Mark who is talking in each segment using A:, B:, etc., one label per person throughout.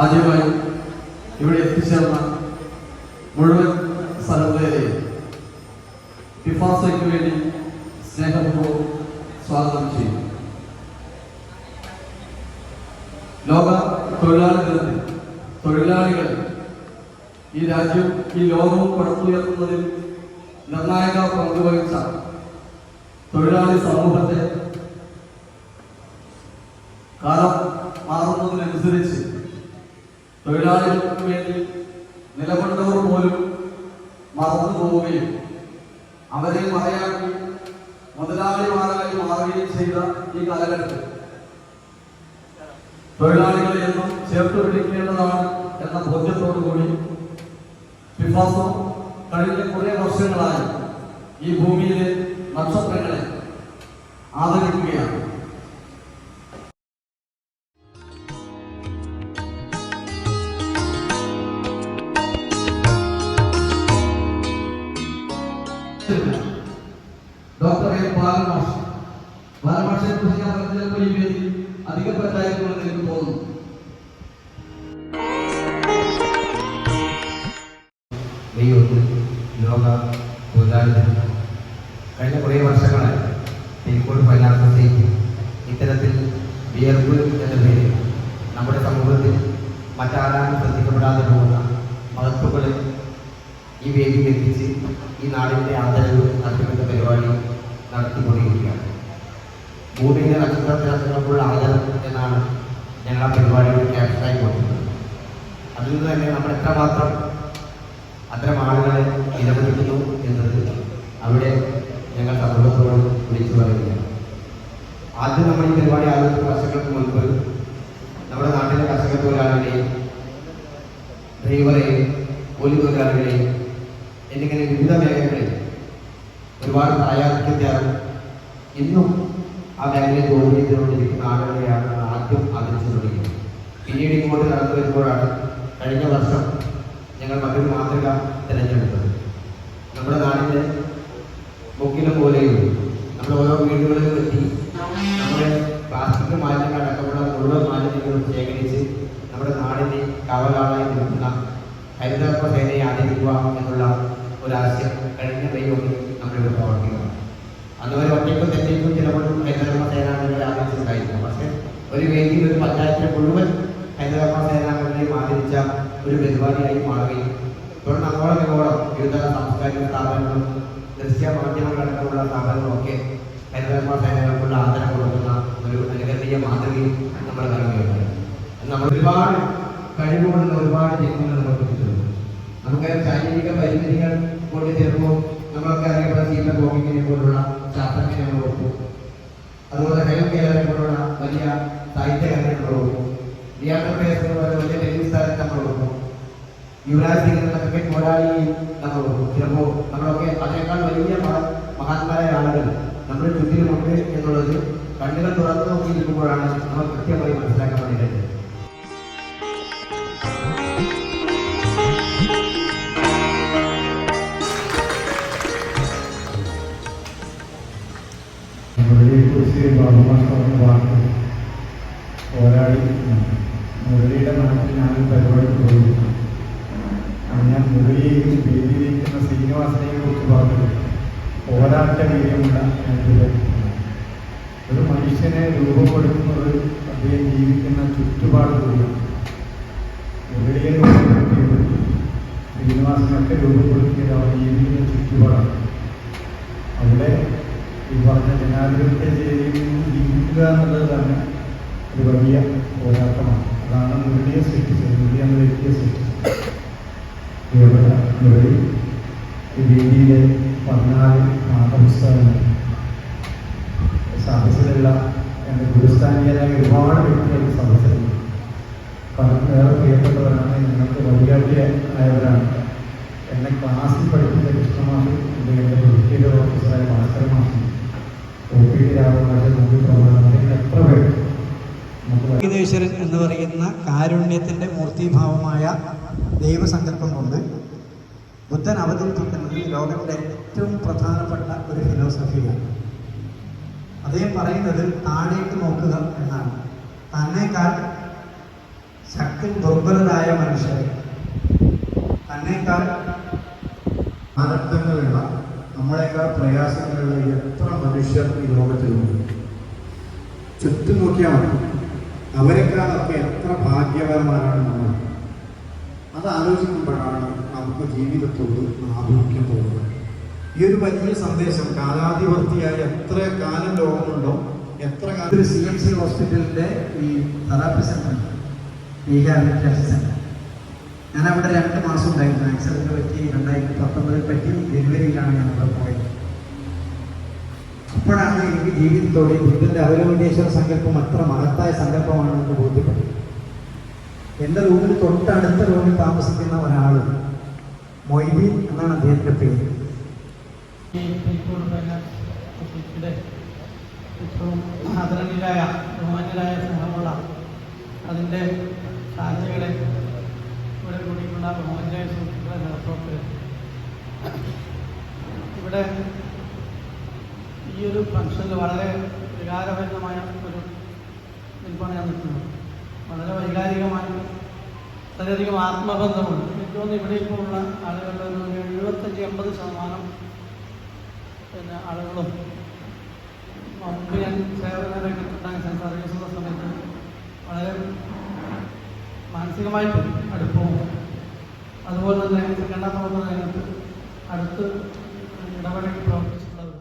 A: ആദ്യമായി ഇവിടെ എത്തിച്ചേർന്ന മുഴുവൻ സ്ഥലങ്ങളെയും ഫിഫാസയ്ക്ക് വേണ്ടി സ്നേഹപൂർവ്വം സ്വാഗതം ചെയ്യും. ലോക തൊഴിലാളി ദിനത്തിൽ തൊഴിലാളികൾ ഈ രാജ്യം ഈ ലോകവും പടുത്തുയർത്തുന്നതിൽ നിർണായക പങ്കുവഹിച്ച തൊഴിലാളി സമൂഹത്തെ കാലം മാറുന്നതിനനുസരിച്ച് തൊഴിലാളികൾക്ക് വേണ്ടി നിലകൊണ്ടവർ പോലും മറന്നു പോവുകയും അവരെ മറയാക്കി മുതലാളിമാരായി മാറുകയും ചെയ്ത ഈ കാലഘട്ടത്തിൽ തൊഴിലാളികളെ എന്നും ചേർത്ത് പിടിക്കേണ്ടതാണ് എന്ന ബോധ്യത്തോടുകൂടി ഫിഫാസോ കഴിഞ്ഞ കുറേ വർഷങ്ങളായി ഈ ഭൂമിയിലെ നക്ഷത്രങ്ങളെ ആദരിക്കുകയാണ്. ഡോക്ടർ എ ബാലമാഷിനെ കുറിച്ച് ഞാൻ പറഞ്ഞപ്പോൾ ഈ വേദി അധികപ്പെട്ടായിരിക്കുമെന്ന് എനിക്ക് തോന്നുന്നു.
B: ലോക തൊഴിലാളി ദിനം കഴിഞ്ഞ കുറേ വർഷങ്ങളായി തിരുക്കോട് ഫൈനാൻസ് സൊസൈറ്റി ഇത്തരത്തിൽ വിയർപ്പ് എന്ന പേരിൽ നമ്മുടെ സമൂഹത്തിൽ മറ്റാരും ശ്രദ്ധിക്കപ്പെടാതെ പോകുന്ന മഹത്വങ്ങളെ ഈ വേദിയിൽ എത്തിച്ച് ഈ നാടിൻ്റെ ആദരവ് നടത്തുന്ന പരിപാടി നടത്തിക്കൊണ്ടിരിക്കുകയാണ്. ഭൂമിയിലെ നക്ഷത്രത്തിനുള്ള ആദരം എന്നാണ് ഞങ്ങൾ ആ പരിപാടിയുടെ ക്യാപ്ഷനായി കൊടുക്കുന്നത്. അതിൽ നിന്ന് തന്നെ നമ്മൾ എത്രമാത്രം അത്തരം ആളുകളെ നിലനിർത്തുന്നു എന്നത് അവിടെ ഞങ്ങൾ സമൂഹത്തോട് വിളിച്ചു പറയുകയാണ്. ആദ്യം നമ്മൾ ഈ പരിപാടി ആലോചിച്ച വർഷങ്ങൾക്ക് മുൻപ് നമ്മുടെ നാട്ടിലെ കർഷക തൊഴിലാളികളെയും ഡ്രൈവറെയും കൂലി തൊഴിലാളികളെയും എന്നിങ്ങനെ വിവിധ മേഖലകളിൽ ഒരുപാട് പ്രായാധിക്യത്തെയാണ് ഇന്നും ആ മേഖലയിൽ ജോലി ചെയ്തുകൊണ്ടിരിക്കുന്ന ആളുകളെയാണ് ആദ്യം ആദരിച്ചു തുടങ്ങിയത്. പിന്നീട് ഇങ്ങോട്ട് നടന്നു വരുമ്പോഴാണ് കഴിഞ്ഞ വർഷം ഞങ്ങൾ മറ്റൊരു മാതൃക തിരഞ്ഞെടുത്തത്. നമ്മുടെ നാടിൻ്റെ മുക്കിലും പോലെയും നമ്മുടെ ഓരോ വീടുകളിലും എത്തി നമ്മുടെ പ്ലാസ്റ്റിക് മാലിന്യങ്ങൾ അടക്കമുള്ള മുഴുവൻ മാലിന്യങ്ങളും ശേഖരിച്ച് നമ്മുടെ നാടിനെ കാവലാളായി നിൽക്കുന്ന ഹരിതകർമ്മ സേനയെ ആദരിക്കുക എന്നുള്ള ഒരാശയം കഴിഞ്ഞ കൈകൊണ്ട് നമ്മളിവിടെ പ്രവർത്തിക്കണം. അതുവരെ ഒറ്റയ്ക്കും തെറ്റേക്കും ചിലപ്പോൾ ഹരിതകർമ്മ സേനാംഗങ്ങളെ ആദരിച്ചിട്ടുണ്ടായിരിക്കും. പക്ഷേ ഒരു വേദിയിൽ ഒരു പഞ്ചായത്തിലെ മുഴുവൻ ഹരിതകർമ്മ സേനാംഗങ്ങളെയും ആദരിച്ച ഒരു പരിപാടിയായി മാറുകയും തുടർന്ന് അങ്ങോളം ഇങ്ങോളം വിവിധ സാംസ്കാരിക സ്ഥാപനങ്ങളും ദൃശ്യ മാധ്യമങ്ങളടക്കമുള്ള സ്ഥാപനങ്ങളൊക്കെ ഹരിതകർമ്മ സേനകൾക്കുള്ള ആദരം കൊടുക്കുന്ന ഒരു അനുകരണീയ മാതൃകയും നമ്മൾ കാണുകയുണ്ടായി. നമ്മൾ ഒരുപാട് കഴിവുകളുള്ള ഒരുപാട് ജന്മങ്ങൾ നമ്മൾ കിട്ടിയിട്ടുണ്ട്. നമുക്കറിയാം ശാരീരിക പരിമിതികൾ കൊണ്ട് ചിലപ്പോൾ നമ്മളൊക്കെ അറിയപ്പെടുന്ന സ്റ്റീഫൻ ഹോക്കിങ്ങിനെ പോലുള്ള ശാസ്ത്രജ്ഞനെ നമ്മൾ കൊടുക്കും. അതുപോലെ ഹെലൻ കെല്ലറെ പോലുള്ള വലിയ സാഹിത്യകാരനെ നമ്മൾ കൊടുക്കും. ലിയാണ്ടർ പേസ് പോലെ വലിയ ടെന്നീസ് താരത്തെ നമ്മൾ കൊടുക്കും. യുവരാജ് സിംഗ് എന്ന ക്രിക്കറ്റ് പോരാളിയെയും നമ്മൾ കൊടുക്കും. ചിലപ്പോൾ നമ്മളൊക്കെ അതിനേക്കാൾ വലിയ മഹാന്മാരായ ആളുകൾ നമ്മുടെ ചുറ്റിലുമുണ്ട് എന്നുള്ളത് കണ്ണുകൾ തുറന്നു നോക്കിയിരിക്കുമ്പോഴാണ് നമ്മൾ കൃത്യമായി മനസ്സിലാക്കാൻ വേണ്ടിയിട്ട്.
C: പോരാളി മുരളിയുടെ നാട്ടിൽ ഞാൻ പരിപാടി പോയിരുന്നു. ഞാൻ മുരളിയെയും വേദിയിരിക്കുന്ന ശ്രീനിവാസനെയും കുറിച്ച് പറഞ്ഞത് പോരാട്ട വീര്യമുള്ള ഒരു മനുഷ്യനെ രൂപം കൊടുക്കുന്നത് അദ്ദേഹം ജീവിക്കുന്ന ചുറ്റുപാട് കൂടിയാണ്. മുരളിയെ രൂപപ്പെടുത്തിയത് ശ്രീനിവാസനൊക്കെ രൂപപ്പെടുത്തിയത് അവർ ജീവിക്കുന്ന ചുറ്റുപാടാണ്. അവിടെ ഈ പറഞ്ഞ ജനാധിപത്യ ജീവിക്കുക എന്നുള്ളത് തന്നെ ഒരു വലിയ പോരാട്ടമാണ്. അതാണ് മുരളിയെ സൃഷ്ടിച്ചത്. മുരളി എന്ന വ്യക്തിയെ സൃഷ്ടിച്ചത്. മുരളി ഈ വേദിയിലെ 14 പാഠപുസ്തകങ്ങൾ സദസ്സിലുള്ള എൻ്റെ ഗുരുസ്ഥാനീയരായ ഒരുപാട് വ്യക്തികൾ സദസ്സിലുണ്ട്. ഏറെ പ്രിയപ്പെട്ടവരാണ്, ഞങ്ങൾക്ക് വഴികാട്ടിയായവരാണ്. എന്നെ ക്ലാസ്സിൽ പഠിപ്പിച്ച കൃഷ്ണമാഷ്, എൻ്റെ വൃത്തിയുടെ ഓഫീസറായ ഭാസ്കര മാഷ്, OPD രാമമാഷ്, നമുക്ക് പ്രമാണം എത്ര പേര്
D: ഈശ്വരൻ എന്ന് പറയുന്ന കാരുണ്യത്തിൻ്റെ മൂർത്തിഭാവമായ ദൈവസങ്കല്പം കൊണ്ട് ബുദ്ധൻ അവതരിപ്പിക്കുന്നത് ലോകത്തിലെ ഏറ്റവും പ്രധാനപ്പെട്ട ഒരു ഫിലോസഫിയാണ്. അദ്ദേഹം പറയുന്നത് താഴേക്ക് നോക്കുക എന്നാണ്. തന്നേക്കാൾ ശക്തി ദുർബലരായ മനുഷ്യരെ തന്നേക്കാൾ
C: മാനദണ്ഡങ്ങളുള്ള നമ്മളെക്കാൾ പ്രയാസങ്ങളുള്ള എത്ര മനുഷ്യർ ഈ ലോകത്തിലുണ്ട്. ചുറ്റും നോക്കിയാൽ മതി, അവരെക്കാളൊക്കെ എത്ര ഭാഗ്യവാന്മാരാണ് നമ്മൾ. അത് ആലോചിക്കുമ്പോഴാണ് നമുക്ക് ജീവിതത്തോട് ആഭിമുഖ്യം തോന്നുന്നത്. ഈ ഒരു വലിയ സന്ദേശം കാലാധിപത്യമായി എത്ര കാലം ലോകമുണ്ടോ, എത്ര കാലം
D: CMC ഹോസ്പിറ്റലിൻ്റെ ഈ തെറാപ്പി സെൻ്റർ, റീഹാബിലിറ്റേഷൻ സെൻ്റർ, ഞാൻ അവിടെ 2 മാസം ഉണ്ടായിരുന്നു. ആക്സിഡൻറ്റ് പറ്റി 2019 പറ്റി ജനുവരിയിലാണ് ഞാൻ അവിടെ പോയത്. അപ്പോഴാണ് എനിക്ക് ജീവിതത്തോടെ ബുദ്ധൻ്റെ അവലോകനേശ്വര സങ്കല്പം അത്ര മഹത്തായ സങ്കല്പമാണെന്ന് ബോധ്യപ്പെട്ടു. എൻ്റെ റൂമിൽ തൊട്ടടുത്ത റൂമിൽ താമസിക്കുന്ന ഒരാൾ, മൊയ്തീൻ എന്നാണ് അദ്ദേഹത്തിൻ്റെ പേര്.
E: ഏറ്റവും ആദരണീയരായ ബഹുമാന്യരായ സ്നേഹമുള്ള അതിൻ്റെ സാധ്യതകളെ ഇവിടെ കൂടിയിട്ടുള്ള ബഹുമാന്യരായ സുഹൃത്തുക്കളെ നേതൃത്വത്തിൽ ഇവിടെ ഈ ഒരു ഫംഗ്ഷനിൽ വളരെ വികാരഭരിതമായ ഒരു നിൽപ്പാണ് ഞാൻ നിൽക്കുന്നത്. വളരെ വൈകാരികമായ വളരെയധികം ആത്മബന്ധമുണ്ട്. എനിക്ക് തോന്നുന്നു ഇവിടെ ഇപ്പോൾ ഉള്ള ആളുകളുടെ ഒരു 75-80% പിന്നെ ആളുകളും മുമ്പ് ഞാൻ സേവന രംഗത്ത് സർവീസുള്ള സമയത്ത് വളരെ മാനസികമായിട്ട് അടുപ്പവും അതുപോലെ തന്നെ രണ്ടാം പ്രവർത്തന രംഗത്ത് അടുത്ത് ഇടപെടൽ പ്രവർത്തിച്ചിട്ടുള്ളത്.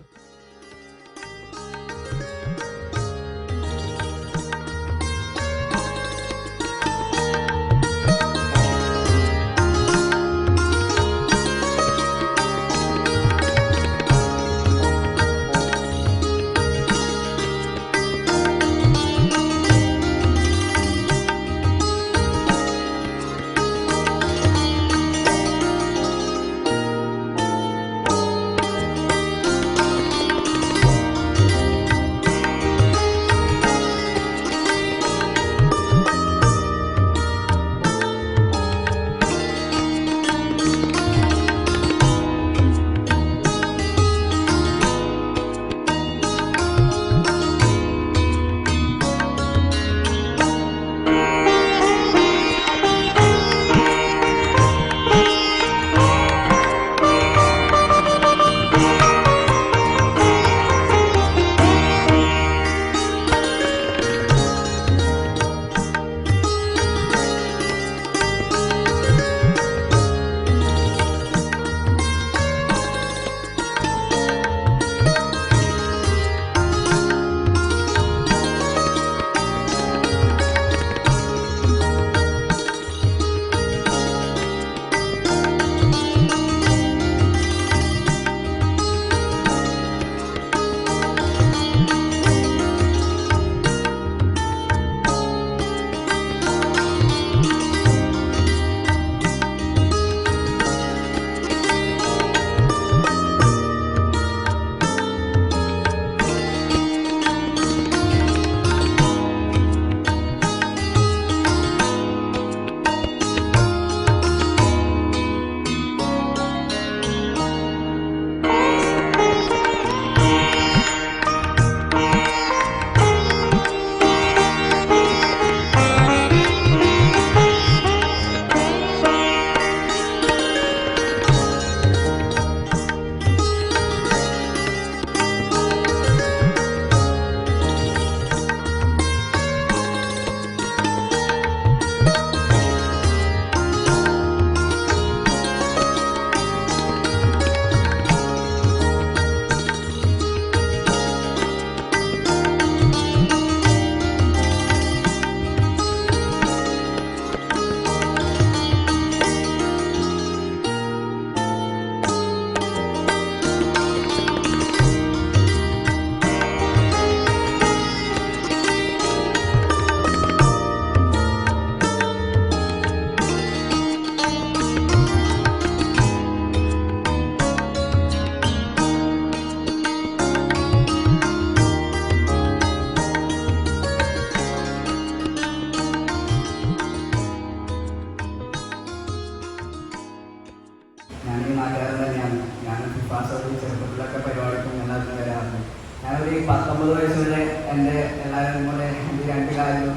F: ചെറുപ്പത്തിലൊക്കെ പരിപാടിക്കും എല്ലാവർക്കും വരാറുണ്ട്. ഞാനൊരു 19 വയസ്സ് വരെ എൻ്റെ എല്ലാവരും കൂടെ എൻ്റെ 2 കാലിലും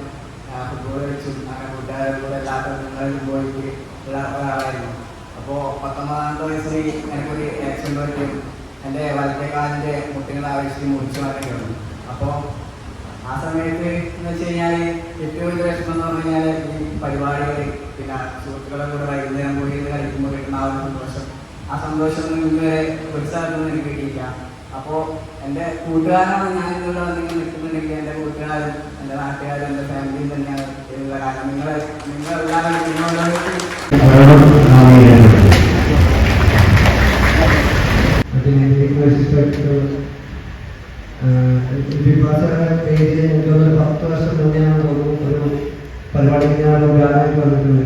F: ഫുട്ബോൾ കളിച്ചും അങ്ങനെ കൂടെ എല്ലാത്ത നിങ്ങളിൽ പോയിട്ട് ഉള്ള ഒരാളായിരുന്നു. അപ്പോൾ 19ാമത്തെ വയസ്സിൽ എനിക്കൊരു ആക്സിഡൻറ്റ് പറ്റും. എൻ്റെ വലത്തേക്കാലിൻ്റെ മുട്ടുകൾ ആവശ്യം മുറിച്ച് മാറ്റേണ്ടി വന്നു. അപ്പോൾ ആ സമയത്ത് എന്ന് വെച്ച് കഴിഞ്ഞാൽ ഏറ്റവും വലിയ വിഷമം എന്ന് പറഞ്ഞു കഴിഞ്ഞാൽ ഈ പരിപാടികൾ പിന്നെ സുഹൃത്തുക്കളെ കൂടെ വൈകുന്നേരം പോയി കളിക്കുമ്പോൾ കിട്ടുന്ന ആ ഒരു സന്തോഷം, ആ സന്തോഷമൊന്നും ഇന്നുവരെ ഒരു സ്ഥലത്തൊന്നും എനിക്ക് കിട്ടിയില്ല. അപ്പോൾ എൻ്റെ കൂട്ടുകാരാണ് ഞാൻ ഇതുള്ള നിങ്ങൾ നിൽക്കുന്നുണ്ടെങ്കിൽ എൻ്റെ കൂട്ടുകാരും എൻ്റെ നാട്ടുകാരും എൻ്റെ ഫാമിലിയും തന്നെയാണ് ഉള്ള കാരണം. നിങ്ങളെല്ലാവരും
B: പേജിൽ എനിക്കൊരു 10 വർഷം മുന്നെയാണ് തോന്നുന്നു ഒരു പരിപാടി ഞാൻ വ്യാഴാഴ്ച വന്നിട്ടുണ്ട്.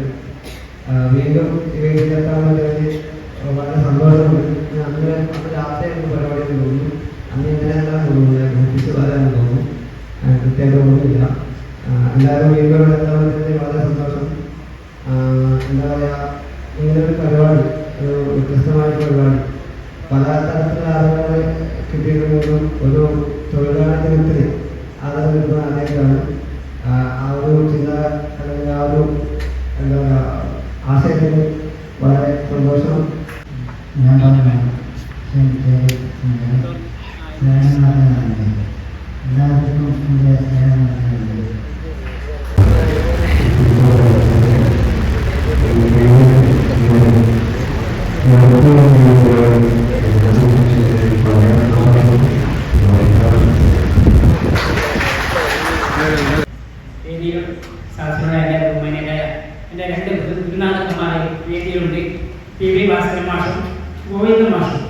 B: വീണ്ടും വേദിയിലെത്താൻ പറ്റിയതിൽ വളരെ സന്തോഷമുണ്ട്. അന്ന് രാത്രി പരിപാടി തോന്നുന്നു. അന്ന് ഇങ്ങനെയെല്ലാം തോന്നുന്നു ബ്രിട്ടീഷ് വരാൻ തോന്നുന്നു. കൃത്യമായിട്ട് തോന്നുന്നില്ല. എല്ലാവരും വീണ്ടും ഇവിടെ എത്താൻ പറ്റിയതിൽ വളരെ സന്തോഷം. എന്താ പറയുക, ഇങ്ങനൊരു പരിപാടി, ഒരു വ്യത്യസ്തമായ പരിപാടി പല തരത്തിലുള്ള ആളുകളെ കിട്ടിയിട്ടുണ്ടെങ്കിലും ഒരു തൊഴിലാളി ദിനത്തിന് ആദരം കിട്ടുന്ന ആദ്യമായിട്ടാണ്. ആ ഒരു ചിന്ത അല്ലെങ്കിൽ ആ ഒരു എന്താ പറയുക ആശയത്തിന് വളരെ സന്തോഷം.
D: ഞാൻ പറഞ്ഞു എല്ലാവർക്കും എൻ്റെ സ്നേഹം നൽകുന്നുണ്ട്.
G: വേദിയിലും സാക്ഷരമായ എൻ്റെ 2 ഗുരുനാഥന്മാരെ വേദിയിലുണ്ട്. PV ഭാസ്കരൻ മാഷും ഗോവിന്ദ മാഷും.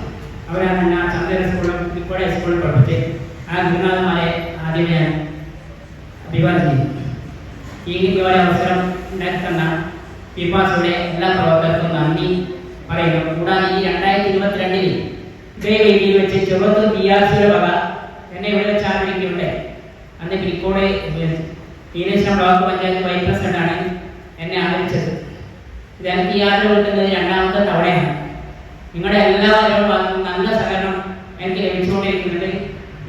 G: അവരാണ് ഞാൻ ചന്ദ്രൻ സ്കൂളും ഇപ്പോഴെ സ്കൂളിൽ പഠിപ്പിച്ച് ആ ഗുരുനാഥന്മാരെ ആദ്യമേ ഞാൻ അഭിവാദ്യം ചെയ്തു. ഈ ഇതുപോലെ അവസരം ഉണ്ടാക്കി തന്ന പിപാസയുടെ എല്ലാ പ്രവർത്തകർക്കും നന്ദി പറയുന്നു. കൂടാതെ ഈ 2022 ഇതേ വേദിയിൽ വെച്ച് ചെറുത്ത് PRC വക എന്നെ ഇവിടെ വെച്ച് ആദരിക്കുന്നുണ്ട്. അന്ന് പിലിക്കോട് ഈനേശ്വരം ബ്ലോക്ക് പഞ്ചായത്ത് വൈസ് പ്രസിഡന്റാണ് എന്നെ ആദരിച്ചത്. ഇത് എനിക്ക് ഈ ആദരവ് കിട്ടുന്നത് 2ാമത്തെ തവണയാണ്. നിങ്ങളുടെ എല്ലാവരും നല്ല സഹകരണം എനിക്ക് ലഭിച്ചുകൊണ്ടിരിക്കുന്നുണ്ട്.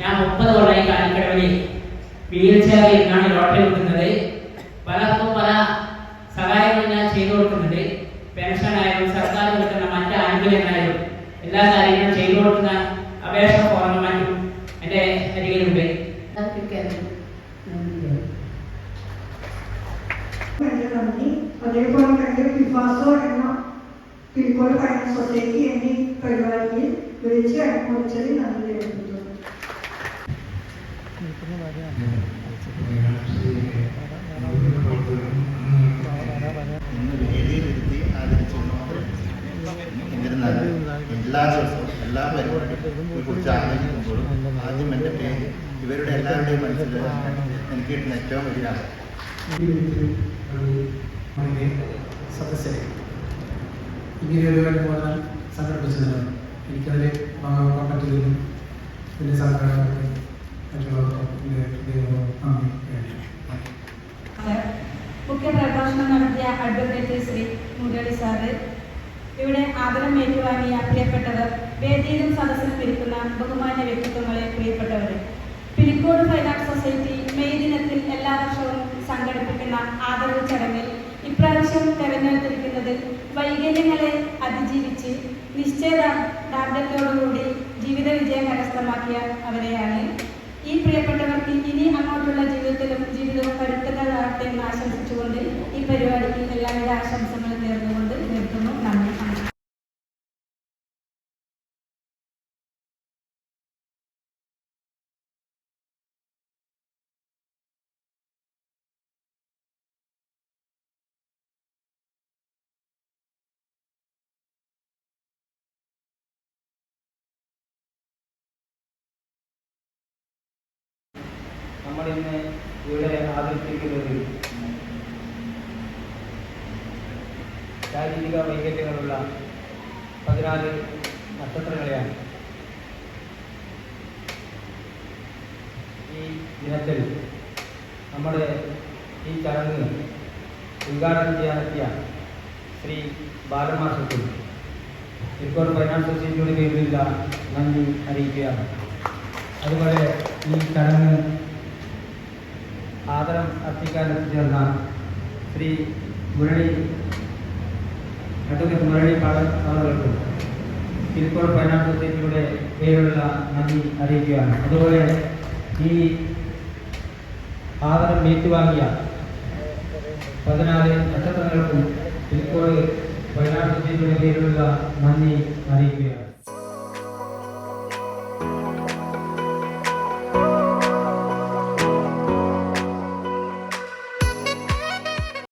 G: ഞാൻ 30 കൊല്ലമായി കാലിക്കടവിൽ വീൽ ചെയറിൽ ഇരുന്നാണ് ലോട്ടറി കൊടുക്കുന്നത്. പലർക്കും പല സഹായങ്ങളും ഞാൻ ചെയ്തു കൊടുക്കുന്നുണ്ട്. പെൻഷനായാലും സർക്കാർ കിട്ടുന്ന മറ്റ് ആനുകൂല്യങ്ങളായാലും എല്ലാ കാര്യങ്ങളും ചെയ്തു കൊടുക്കുന്ന അപേക്ഷ ഫോമും മറ്റും എൻ്റെ അരികിലുണ്ട്.
H: നന്ദി. അതേപോലെ തന്നെ പിപാസോ എന്ന പിലിക്കോട് ഫൈനാൻസ് സൊസൈറ്റി എന്നീ പരിപാടിയിൽ വിളിച്ച് അനുഭവിച്ചതിൽ നന്ദി രേഖപ്പെടുത്തുന്നു.
I: ഇന്ന് വേദിയിലിരുത്തി ആദരിച്ചുകൊണ്ട് എന്നിരുന്നാലും എല്ലാ ദിവസവും എല്ലാ പരിപാടികളെ കുറിച്ച് ആലോചിക്കുമ്പോഴും ആദ്യം എൻ്റെ പേര് ഇവരുടെ എല്ലാവരുടെയും മനസ്സിൽ എനിക്ക് കിട്ടുന്ന ഏറ്റവും വലിയ
E: സദസ്യരെ ഇങ്ങനെയൊരു അനുമോദനം സംഘടിപ്പിച്ചതിന് എനിക്കതിൽ പങ്കാക്കാൻ പറ്റിയതിലും പിന്നെ സംഘടനകൾക്ക് മറ്റുള്ളവർക്കും നന്ദി.
J: മുഖ്യ പ്രഭാഷണം നടത്തിയ അഡ്വക്കേറ്റ് ശ്രീ മുരളി സാറ്, ഇവിടെ ആദരം ഏറ്റുവാങ്ങിയ പ്രിയപ്പെട്ടവർ, വേദിയിലും സദസ്സിലും ഇരിക്കുന്ന ബഹുമാന്യ വ്യക്തിത്വങ്ങളെ, പ്രിയപ്പെട്ടവരെ, പിലിക്കോട് ഫൈനാൻസ് സൊസൈറ്റി മെയ് ദിനത്തിൽ എല്ലാ വർഷവും സംഘടിപ്പിക്കുന്ന ആദരവ് ചടങ്ങിൽ ഇപ്രാവശ്യം തെരഞ്ഞെടുത്തിരിക്കുന്നത് വൈകല്യങ്ങളെ അതിജീവിച്ച് നിശ്ചയദാർഢ്യത്തോടുകൂടി ജീവിത വിജയം കരസ്ഥമാക്കിയ അവരെയാണ്. ഈ പ്രിയപ്പെട്ടവർക്ക് ഇനി അങ്ങോട്ടുള്ള ജീവിതവും കരുത്തുകളാകട്ടെ എന്ന് ആശംസിച്ചുകൊണ്ട് ഈ പരിപാടിക്ക് എല്ലാവിധ ആശംസകളും നേർന്നുകൊണ്ട് നിർത്തുന്നു. നന്ദി.
F: നമ്മളിന്ന് ഇവിടെ ആദരിച്ചിരിക്കുന്നത് ശാരീരിക വൈകല്യങ്ങളുള്ള 14 നക്ഷത്രങ്ങളെയാണ്. ഈ ദിനത്തിൽ നമ്മുടെ ഈ ചടങ്ങ് ഉദ്ഘാടനം ചെയ്യാനെത്തിയ ശ്രീ ബാലമാഷക്കും പിലിക്കോട് ഫൈനാൻസ് സൊസൈറ്റിയുടെ പേരിലുള്ള നന്ദി അറിയിക്കുകയാണ്. അതുപോലെ ഈ ചടങ്ങ് ആദരം അർപ്പിക്കാൻ എത്തിച്ചേർന്ന ശ്രീ
G: അഡ്വക്കേറ്റ് മുരളി പാടകൾക്കും തിരുക്കോട് പൈനാപ്പിൾ സൊസൈറ്റിയുടെ പേരിലുള്ള നന്ദി അറിയിക്കുകയാണ്. അതുപോലെ ഈ ആദരം ഏറ്റുവാങ്ങിയ 14 നക്ഷത്രങ്ങൾക്കും തിരുക്കോട് പൈനാപ്പിൾ സൊസൈറ്റിയുടെ പേരിലുള്ള നന്ദി അറിയിക്കുകയാണ്.